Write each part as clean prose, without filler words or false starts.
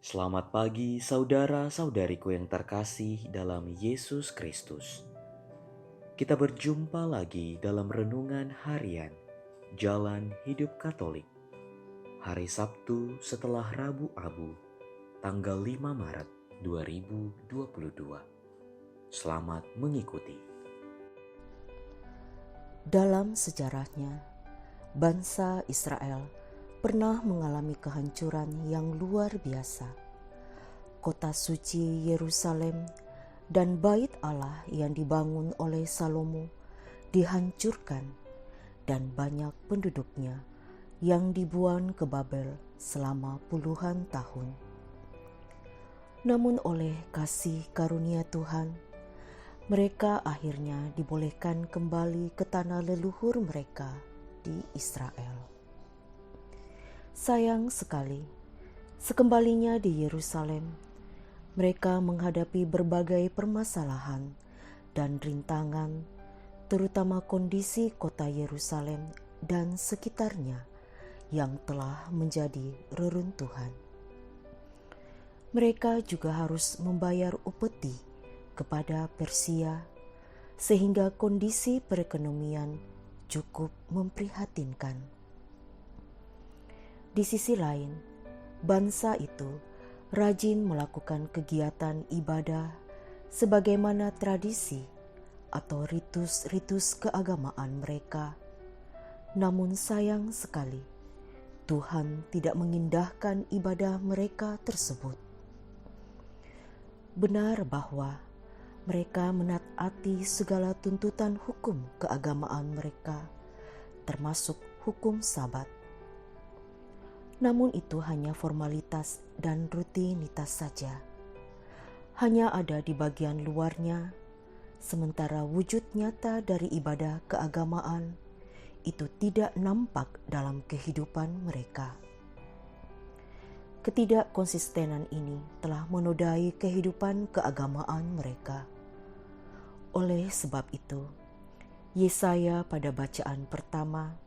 Selamat pagi saudara-saudariku yang terkasih dalam Yesus Kristus. Kita berjumpa lagi dalam renungan harian Jalan Hidup Katolik. Hari Sabtu setelah Rabu Abu, tanggal 5 Maret 2022. Selamat mengikuti. Dalam sejarahnya, bangsa Israel pernah mengalami kehancuran yang luar biasa. Kota suci Yerusalem dan Bait Allah yang dibangun oleh Salomo dihancurkan dan banyak penduduknya yang dibuang ke Babel selama puluhan tahun. Namun oleh kasih karunia Tuhan, mereka akhirnya dibolehkan kembali ke tanah leluhur mereka di Israel. Sayang sekali, sekembalinya di Yerusalem, mereka menghadapi berbagai permasalahan dan rintangan, terutama kondisi kota Yerusalem dan sekitarnya yang telah menjadi reruntuhan. Mereka juga harus membayar upeti kepada Persia, sehingga kondisi perekonomian cukup memprihatinkan. Di sisi lain, bangsa itu rajin melakukan kegiatan ibadah sebagaimana tradisi atau ritus-ritus keagamaan mereka. Namun sayang sekali, Tuhan tidak mengindahkan ibadah mereka tersebut. Benar bahwa mereka menaati segala tuntutan hukum keagamaan mereka, termasuk hukum Sabat. Namun itu hanya formalitas dan rutinitas saja. Hanya ada di bagian luarnya, sementara wujud nyata dari ibadah keagamaan itu tidak nampak dalam kehidupan mereka. Ketidakkonsistenan ini telah menodai kehidupan keagamaan mereka. Oleh sebab itu, Yesaya pada bacaan pertama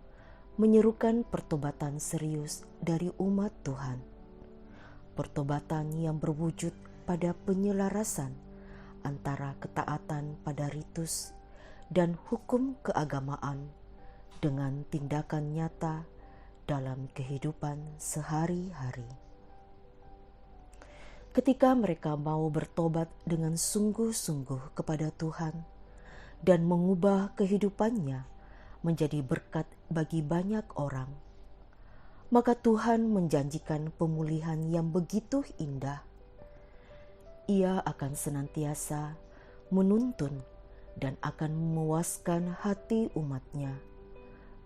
menyerukan pertobatan serius dari umat Tuhan. Pertobatan yang berwujud pada penyelarasan antara ketaatan pada ritus dan hukum keagamaan dengan tindakan nyata dalam kehidupan sehari-hari. Ketika mereka mau bertobat dengan sungguh-sungguh kepada Tuhan dan mengubah kehidupannya menjadi berkat bagi banyak orang, maka Tuhan menjanjikan pemulihan yang begitu indah. Ia akan senantiasa menuntun dan akan memuaskan hati umatnya,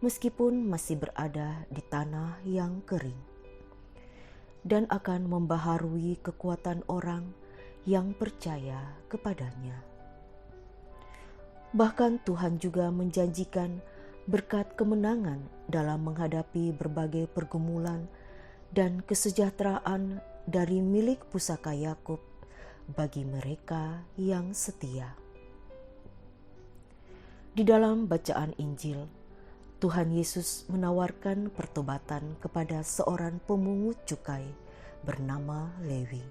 meskipun masih berada di tanah yang kering, dan akan membaharui kekuatan orang yang percaya kepadanya. Bahkan Tuhan juga menjanjikan berkat kemenangan dalam menghadapi berbagai pergumulan dan kesejahteraan dari milik pusaka Yakub bagi mereka yang setia. Di dalam bacaan Injil, Tuhan Yesus menawarkan pertobatan kepada seorang pemungut cukai bernama Lewi.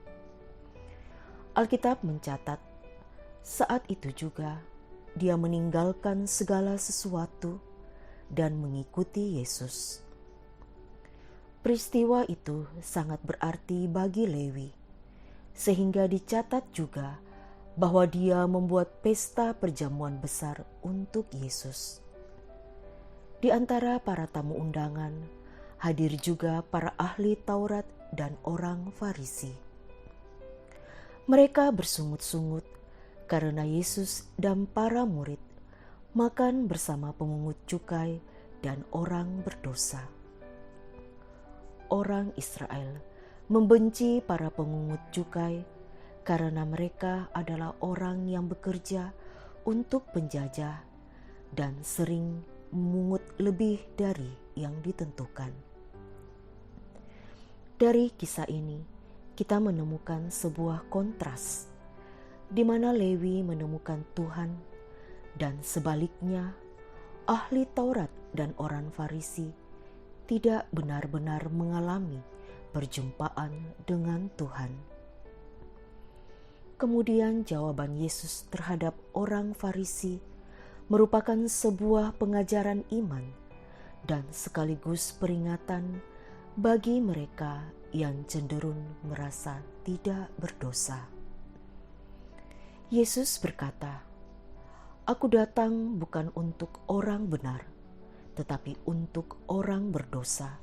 Alkitab mencatat, saat itu juga dia meninggalkan segala sesuatu dan mengikuti Yesus. Peristiwa itu sangat berarti bagi Lewi, sehingga dicatat juga bahwa dia membuat pesta perjamuan besar untuk Yesus. Di antara para tamu undangan, hadir juga para ahli Taurat dan orang Farisi. Mereka bersungut-sungut karena Yesus dan para murid makan bersama pemungut cukai dan orang berdosa. Orang Israel membenci para pemungut cukai karena mereka adalah orang yang bekerja untuk penjajah dan sering memungut lebih dari yang ditentukan. Dari kisah ini, kita menemukan sebuah kontras di mana Lewi menemukan Tuhan dan sebaliknya ahli Taurat dan orang Farisi tidak benar-benar mengalami perjumpaan dengan Tuhan. Kemudian jawaban Yesus terhadap orang Farisi merupakan sebuah pengajaran iman dan sekaligus peringatan bagi mereka yang cenderung merasa tidak berdosa. Yesus berkata, "Aku datang bukan untuk orang benar, tetapi untuk orang berdosa,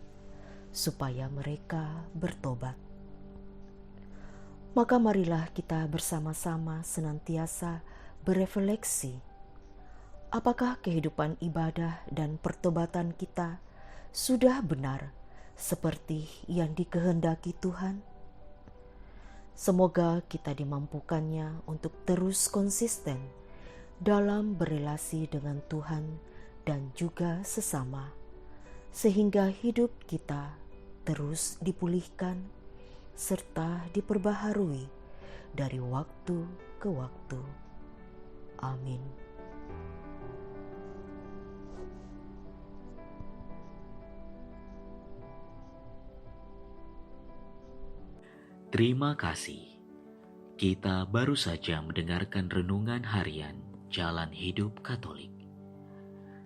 supaya mereka bertobat." Maka marilah kita bersama-sama senantiasa berefleksi. Apakah kehidupan ibadah dan pertobatan kita sudah benar seperti yang dikehendaki Tuhan? Semoga kita dimampukannya untuk terus konsisten dalam berelasi dengan Tuhan dan juga sesama, sehingga hidup kita terus dipulihkan serta diperbaharui dari waktu ke waktu. Amin. Terima kasih. Kita baru saja mendengarkan renungan harian Jalan Hidup Katolik.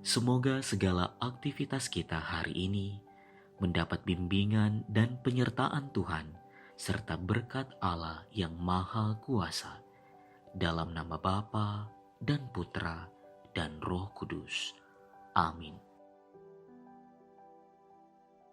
Semoga segala aktivitas kita hari ini mendapat bimbingan dan penyertaan Tuhan serta berkat Allah yang Maha Kuasa. Dalam nama Bapa dan Putra dan Roh Kudus. Amin.